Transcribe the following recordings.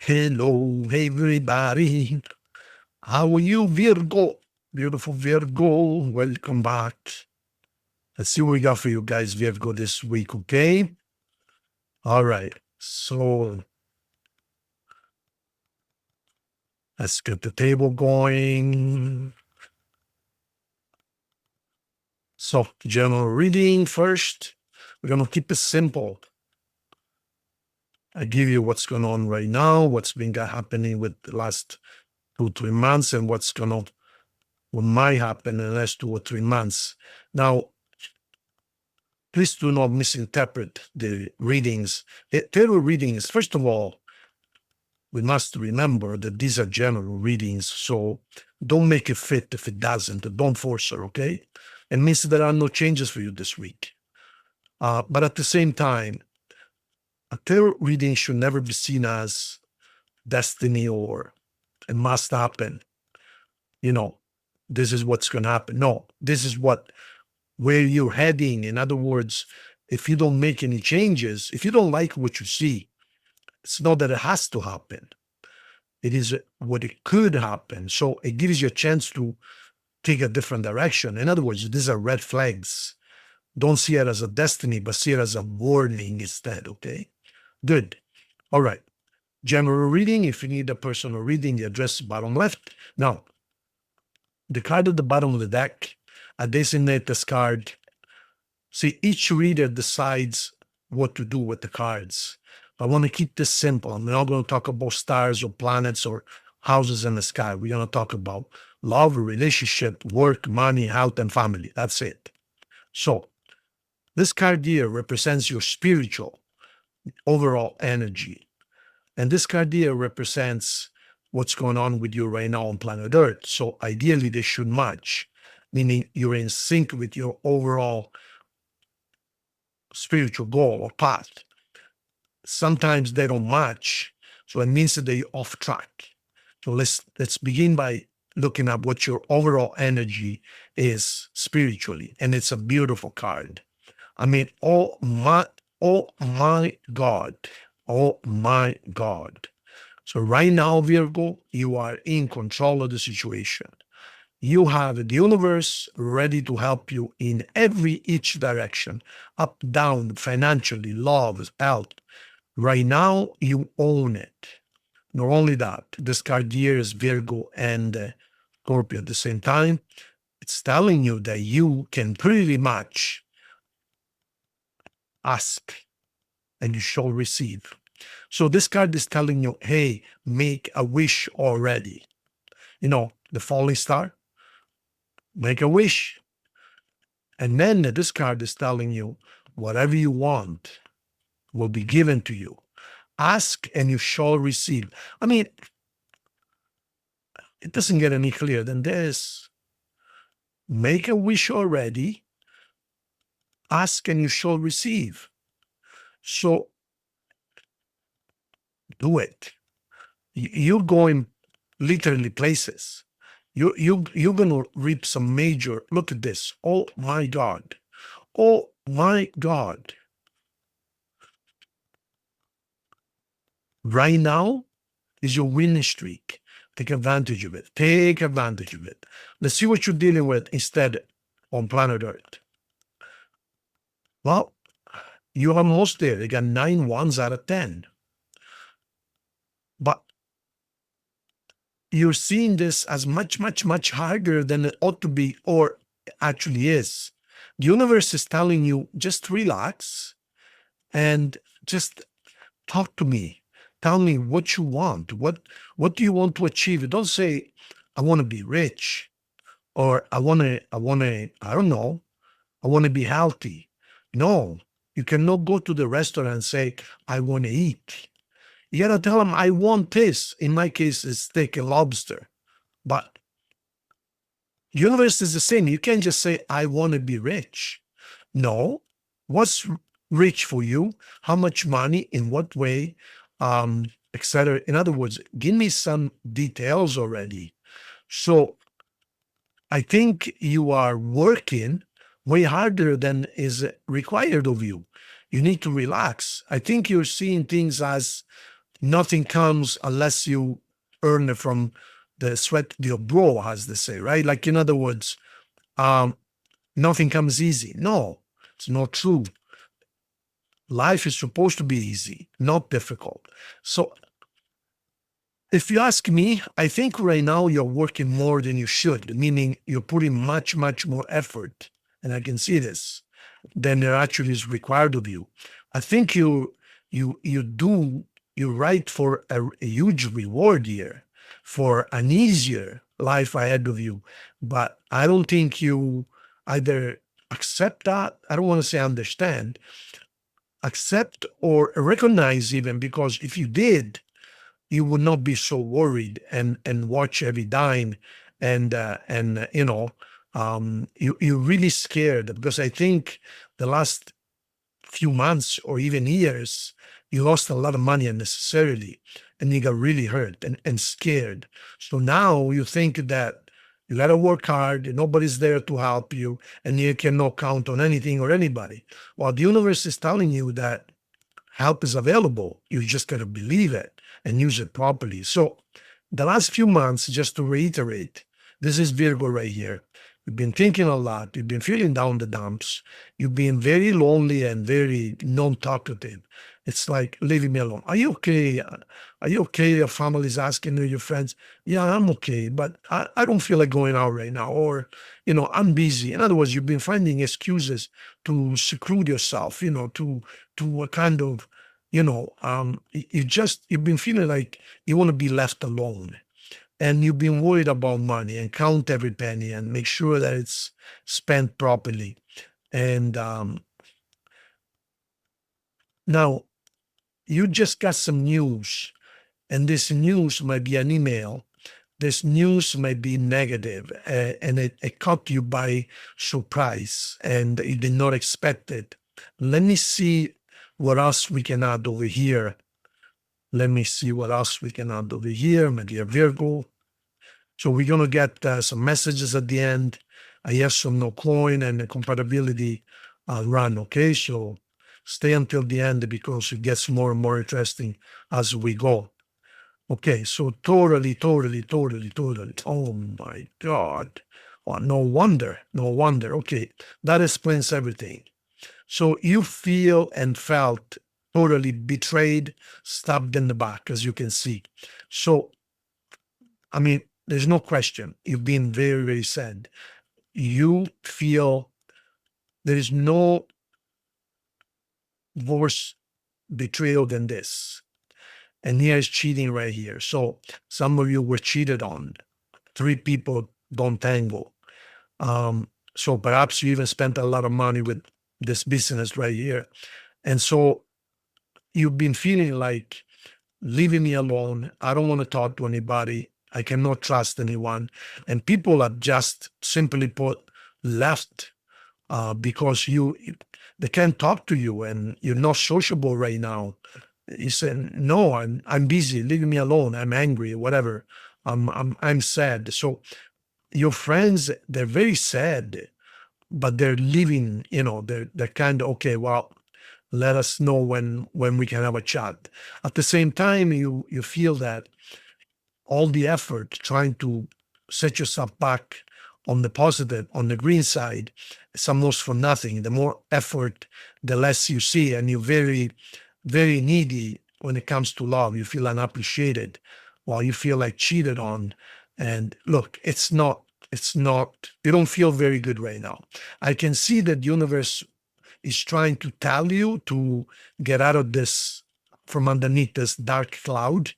Hello, everybody. How are you, Virgo? Beautiful Virgo. Welcome back. Let's see what we got for you guys, Virgo, this week, okay? All right. So let's get the table going. So, general reading first. We're going to keep it simple. I give you what's going on right now, what's been happening with the last 2-3 months, and what might happen in the next 2 or 3 months. Now, please do not misinterpret the readings. Tarot readings, first of all, we must remember that these are general readings, so don't make it fit if it doesn't. Don't force her, okay? It means there are no changes for you this week. But at the same time, a tarot reading should never be seen as destiny or it must happen. You know, this is what's going to happen. No, this is where you're heading. In other words, if you don't make any changes, if you don't like what you see, it's not that it has to happen. It is what it could happen. So it gives you a chance to take a different direction. In other words, these are red flags. Don't see it as a destiny, but see it as a warning instead, okay? Good. All right. General reading, if you need a personal reading, the address bottom left. Now, the card at the bottom of the deck, I designate this card. See, each reader decides what to do with the cards. I want to keep this simple. I'm not going to talk about stars or planets or houses in the sky. We're going to talk about love, relationship, work, money, health, and family. That's it. So this card here represents your spiritual overall energy. And this card here represents what's going on with you right now on planet Earth. So ideally, they should match, meaning you're in sync with your overall spiritual goal or path. Sometimes they don't match, so it means that they're off track. So let's begin by looking at what your overall energy is spiritually, and it's a beautiful card. I mean, oh my God, oh my God. So right now, Virgo, you are in control of the situation. You have the universe ready to help you in each direction, up, down, financially, love, health. Right now, you own it. Not only that, this card here is Virgo and Scorpio at the same time. It's telling you that you can pretty much ask and you shall receive. So this card is telling you, hey, make a wish already. You know, the falling star, make a wish. And then this card is telling you, whatever you want will be given to you. Ask and you shall receive. I mean, it doesn't get any clearer than this. Make a wish already. Ask and you shall receive. So do it. You're going literally places. You're going to reap some major. Look at this. Oh my God. Oh my God. Right now is your winning streak. Take advantage of it. Take advantage of it. Let's see what you're dealing with instead on planet Earth. Well, you're almost there. You got 9 ones out of 10. But you're seeing this as much, much, much harder than it ought to be or actually is. The universe is telling you, just relax and just talk to me. Tell me what you want. What do you want to achieve? Don't say, I want to be rich or I don't know, I want to be healthy. No, you cannot go to the restaurant and say, I want to eat. You got to tell them, I want this. In my case, it's steak and lobster. But the universe is the same. You can't just say, I want to be rich. No. What's rich for you? How much money? In what way? Etc. In other words, give me some details already. So I think you are working way harder than is required of you. You need to relax. I think you're seeing things as nothing comes unless you earn it from the sweat of your brow, as they say, right? Like, in other words, nothing comes easy. No, it's not true. Life is supposed to be easy, not difficult. So if you ask me, I think right now you're working more than you should, meaning you're putting much, much more effort, and I can see this, than there actually is required of you. I think you're right for a huge reward here, for an easier life ahead of you. But I don't think you either accept that, I don't want to say understand, accept or recognize even, because if you did, you would not be so worried and watch every dime and you're really scared, because I think the last few months or even years you lost a lot of money unnecessarily and you got really hurt and scared. So now you think that you got to work hard and nobody's there to help you and you cannot count on anything or anybody. Well, the universe is telling you that help is available. You just got to believe it and use it properly. So the last few months, just to reiterate, this is Virgo right here. You've been thinking a lot. You've been feeling down the dumps. You've been very lonely and very non-talkative. It's like, leaving me alone. Are you okay? Are you okay? Your family's asking you, your friends. Yeah, I'm okay, but I don't feel like going out right now. Or, I'm busy. In other words, you've been finding excuses to seclude yourself, to a kind of, you've been feeling like you want to be left alone, and you've been worried about money and count every penny and make sure that it's spent properly. And now you just got some news, and this news might be an email. This news might be negative, and it caught you by surprise, and you did not expect it. Let me see what else we can add over here. Maybe a Virgo. So we're going to get some messages at the end. I have some no coin and a compatibility run, okay? So stay until the end because it gets more and more interesting as we go. Okay, so totally. Oh my God. Oh, no wonder. Okay, that explains everything. So you feel and felt totally betrayed, stabbed in the back, as you can see. So, I mean, there's no question. You've been very, very sad. You feel there is no worse betrayal than this. And here's cheating right here. So some of you were cheated on. 3 people don't tango. So perhaps you even spent a lot of money with this business right here. And so you've been feeling like, leaving me alone. I don't want to talk to anybody. I cannot trust anyone. And people have just simply put left because they can't talk to you and you're not sociable right now. You said, no, I'm busy, leave me alone. I'm angry, whatever. I'm sad. So your friends, they're very sad, but they're leaving, they're kind of, okay, well, let us know when we can have a chat. At the same time, you feel that all the effort trying to set yourself back on the positive, on the green side, is almost for nothing. The more effort, the less you see, and you're very, very needy when it comes to love. You feel unappreciated, while you feel like cheated on. And look, it's not, you don't feel very good right now. I can see that the universe is trying to tell you to get out of this, from underneath this dark cloud,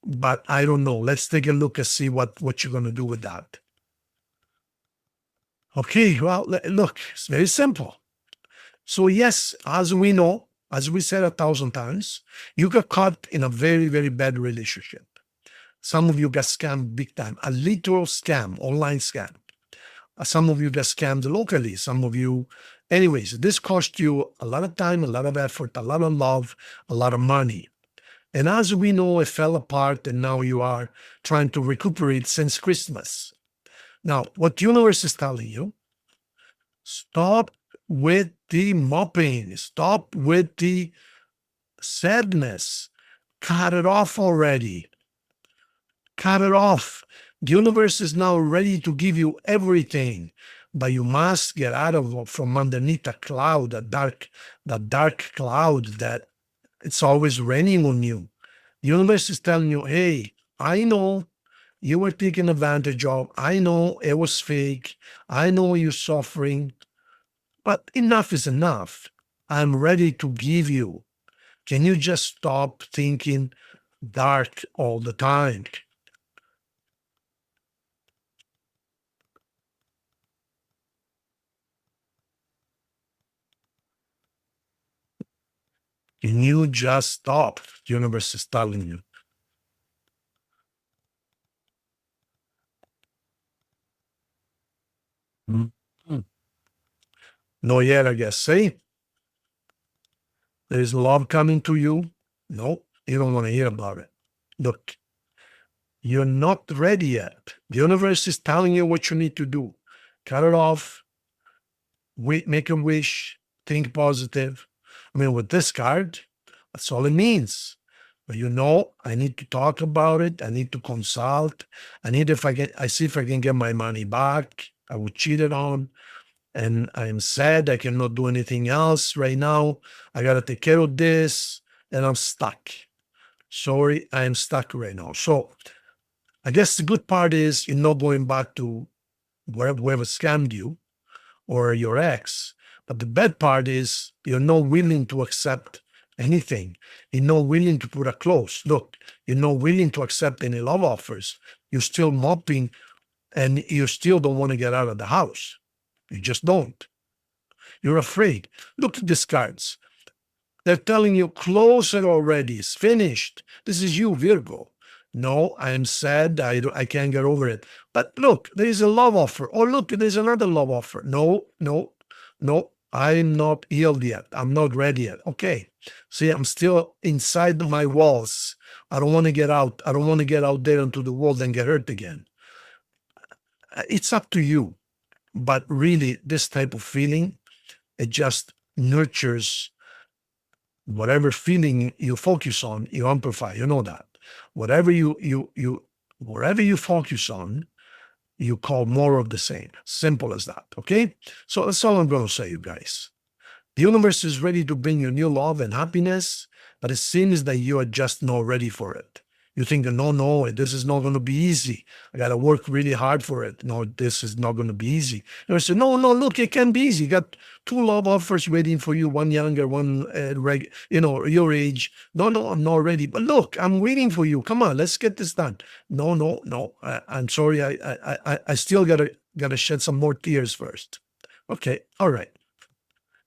but I don't know. Let's take a look and see what you're going to do with that. Okay, well, look, it's very simple. So yes, as we know, as we said 1,000 times, you got caught in a very, very bad relationship. Some of you got scammed big time, a literal scam, online scam. Some of you got scammed locally. Some of you, anyways, this cost you a lot of time, a lot of effort, a lot of love, a lot of money. And as we know, it fell apart and now you are trying to recuperate since Christmas. Now, what the universe is telling you, stop with the mopping, stop with the sadness. Cut it off already. Cut it off. The universe is now ready to give you everything, but you must get out of from underneath a cloud, that dark cloud that it's always raining on you. The universe is telling you, hey, I know you were taken advantage of. I know it was fake. I know you're suffering, but enough is enough. I'm ready to give you. Can you just stop thinking dark all the time? Can you just stop? The universe is telling you. Mhm. No yet, I guess. See, there's love coming to you. No, you don't want to hear about it. Look, you're not ready yet. The universe is telling you what you need to do. Cut it off. Make a wish. Think positive. I mean, with this card, that's all it means. But I need to talk about it. I need to consult. I see if I can get my money back. I was cheated on, and I'm sad. I cannot do anything else right now. I gotta take care of this, and I'm stuck. Sorry, I am stuck right now. So I guess the good part is you're not going back to whoever scammed you or your ex. But the bad part is you're not willing to accept anything. You're not willing to put a close. Look, you're not willing to accept any love offers. You're still mopping and you still don't want to get out of the house. You just don't. You're afraid. Look at these cards. They're telling you, close it already. It's finished. This is you, Virgo. No, I am sad. I can't get over it. But look, there is a love offer. Oh, look, there's another love offer. No, no, no. I'm not healed yet. I'm not ready yet. Okay. See, I'm still inside my walls. I don't want to get out. I don't want to get out there into the world and get hurt again. It's up to you. But really, this type of feeling, it just nurtures whatever feeling you focus on, you amplify. You know that. Whatever wherever you focus on, you call more of the same. Simple as that. Okay. So that's all I'm going to say, you guys. The universe is ready to bring you new love and happiness, but it seems that you are just not ready for it. You think, no, this is not going to be easy. I got to work really hard for it. No, this is not going to be easy. And I said, no, look, it can be easy. You got two love offers waiting for you, one younger, one, your age. No, I'm not ready. But look, I'm waiting for you. Come on, let's get this done. No. I'm sorry. I still gotta shed some more tears first. Okay, all right.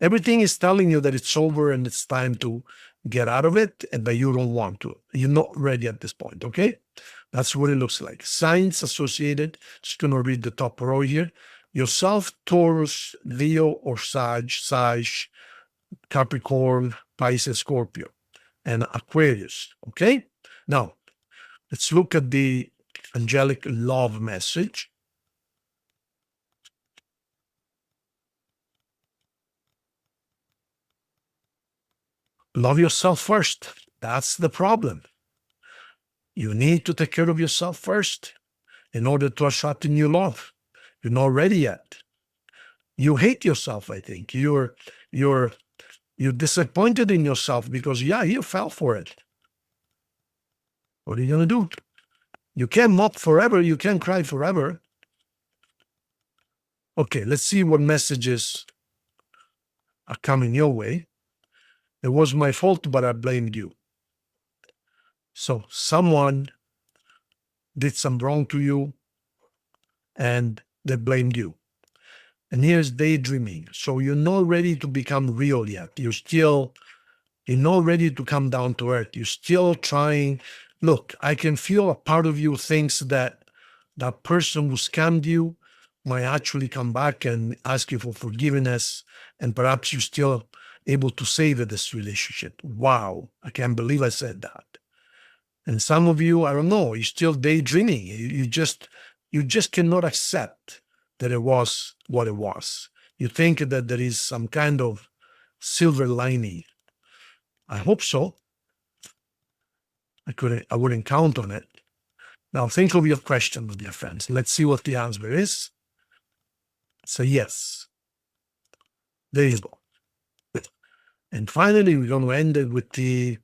Everything is telling you that it's over and it's time to get out of it, and that you don't want to. You're not ready at this point, okay? That's what it looks like. Signs associated, just going to read the top row here. Yourself, Taurus, Leo, or Sag, Capricorn, Pisces, Scorpio, and Aquarius, okay? Now, let's look at the angelic love message. Love yourself first. That's the problem. You need to take care of yourself first in order to attract new love. You're not ready yet. You hate yourself, I think. You're disappointed in yourself because you fell for it. What are you gonna do? You can't mop forever, you can't cry forever. Okay, let's see what messages are coming your way. It was my fault, but I blamed you. So someone did some wrong to you and they blamed you. And here's daydreaming. So you're not ready to become real yet. You're not ready to come down to earth. You're still trying. Look, I can feel a part of you thinks that that person who scammed you might actually come back and ask you for forgiveness. And perhaps you're still able to save this relationship. Wow, I can't believe I said that. And some of you, I don't know, you're still daydreaming. You just cannot accept that it was what it was. You think that there is some kind of silver lining. I hope so. I wouldn't count on it. Now think of your question, my dear friends. Let's see what the answer is. Say yes. There you go. And finally, we're going to end it with the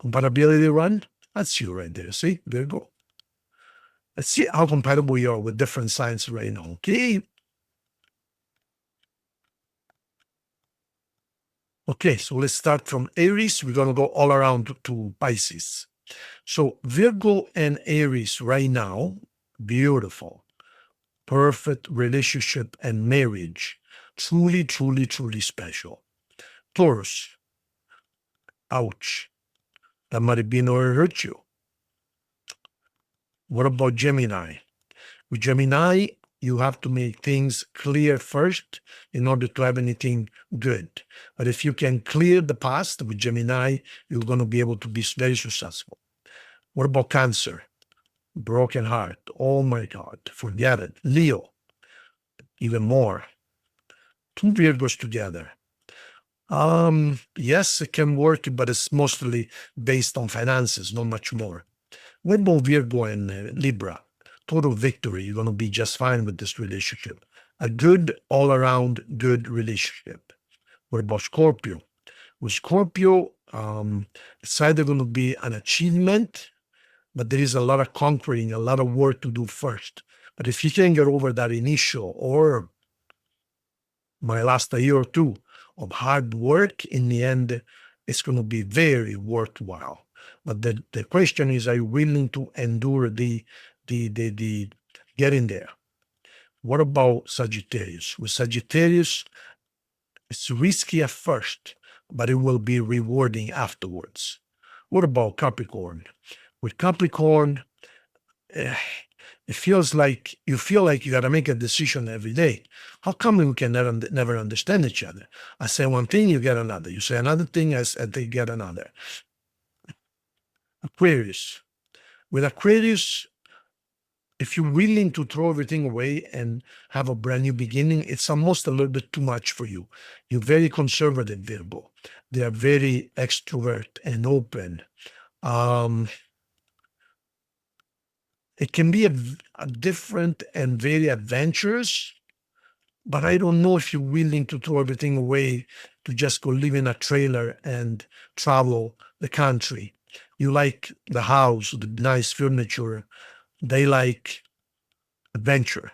compatibility run. That's you right there. See, Virgo. Let's see how compatible you are with different signs right now. Okay. Okay, so let's start from Aries. We're going to go all around to Pisces. So Virgo and Aries right now, beautiful, perfect relationship and marriage. Truly, truly, truly special. Taurus, ouch. That might have been or hurt you. What about Gemini? With Gemini, you have to make things clear first in order to have anything good. But if you can clear the past with Gemini, you're going to be able to be very successful. What about Cancer? Broken heart. Oh my God, forget it. Leo, even more. Two Virgos together. Yes, it can work, but it's mostly based on finances, not much more. What about Virgo and Libra? Total victory. You're going to be just fine with this relationship. A good, all-around good relationship. What about Scorpio? With Scorpio, it's either going to be an achievement, but there is a lot of conquering, a lot of work to do first. But if you can get over that initial or my last year or two of hard work, in the end, it's going to be very worthwhile. But the question is, are you willing to endure the getting there? What about Sagittarius? With Sagittarius, it's risky at first, but it will be rewarding afterwards. What about Capricorn? With Capricorn, it feels like you got to make a decision every day. How come we can never understand each other? I say one thing, you get another. You say another thing, they get another. Aquarius. With Aquarius, if you're willing to throw everything away and have a brand new beginning, it's almost a little bit too much for you. You're very conservative, Virgo. They are very extrovert and open. It can be a different and very adventurous, but I don't know if you're willing to throw everything away to just go live in a trailer and travel the country. You like the house, the nice furniture. They like adventure.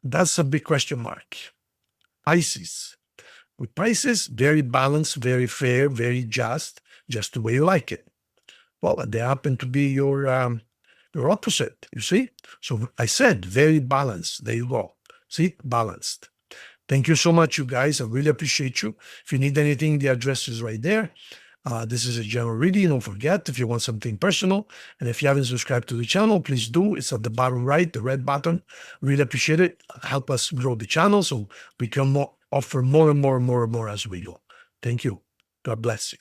That's a big question mark. Pisces. With Pisces, very balanced, very fair, very just the way you like it. Well, they happen to be your opposite, you see? So I said, very balanced. There you go. See, balanced. Thank you so much, you guys. I really appreciate you. If you need anything, the address is right there. This is a general reading. Don't forget, if you want something personal, and if you haven't subscribed to the channel, please do. It's at the bottom right, the red button. Really appreciate it. Help us grow the channel so we can offer more and more and more and more as we go. Thank you. God bless you.